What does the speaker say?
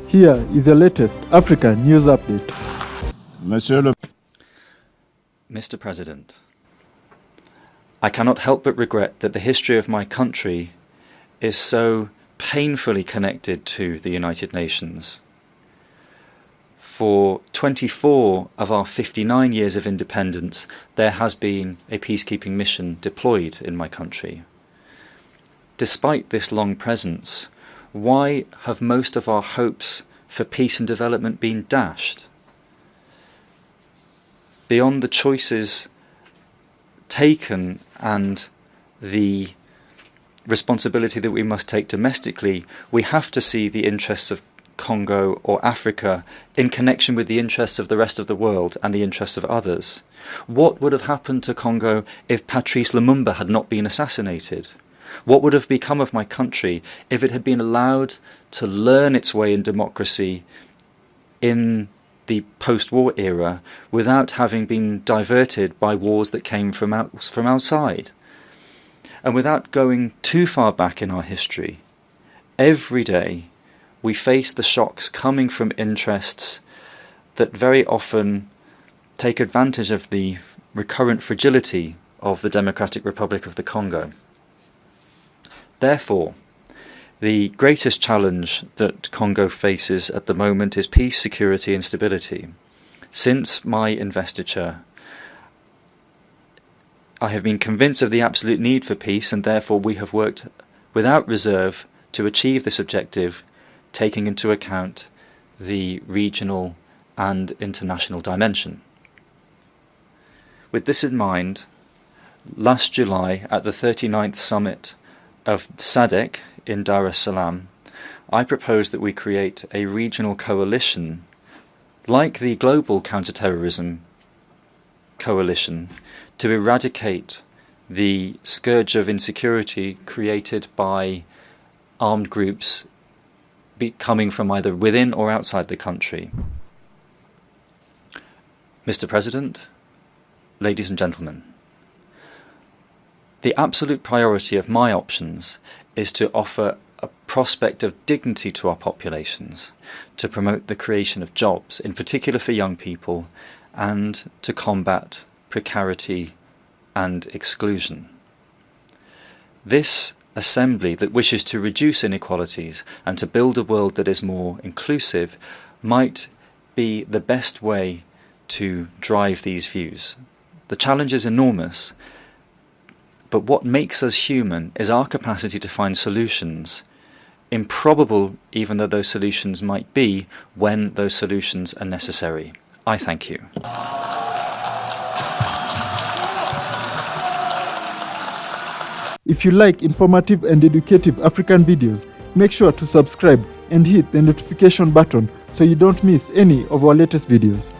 Here is your latest Africa News Update. Mr. President, I cannot help but regret that the history of my country is so painfully connected to the United Nations. For 24 of our 59 years of independence, there has been a peacekeeping mission deployed in my country. Despite this long presence, why have most of our hopes for peace and development been dashed? Beyond the choices taken and the responsibility that we must take domestically, we have to see the interests of Congo or Africa in connection with the interests of the rest of the world and the interests of others. What would have happened to Congo if Patrice Lumumba had not been assassinated? What would have become of my country if it had been allowed to learn its way in democracy in the post-war era without having been diverted by wars that came from outside? And without going too far back in our history, every day we face the shocks coming from interests that very often take advantage of the recurrent fragility of the Democratic Republic of the Congo. Therefore, the greatest challenge that Congo faces at the moment is peace, security and stability. Since my investiture, I have been convinced of the absolute need for peace, and therefore we have worked without reserve to achieve this objective, taking into account the regional and international dimension. With this in mind, last July at the 39th summit of SADC in Dar es Salaam, I proposed that we create a regional coalition like the global counterterrorism coalition to eradicate the scourge of insecurity created by armed groups coming from either within or outside the country. Mr. President, ladies and gentlemen, the absolute priority of my options is to offer a prospect of dignity to our populations, to promote the creation of jobs, in particular for young people, and to combat precarity and exclusion. This assembly that wishes to reduce inequalities and to build a world that is more inclusive might be the best way to drive these views. The challenge is enormous, but what makes us human is our capacity to find solutions, improbable even though those solutions might be, when those solutions are necessary. I thank you. If you like informative and educative African videos, make sure to subscribe and hit the notification button so you don't miss any of our latest videos.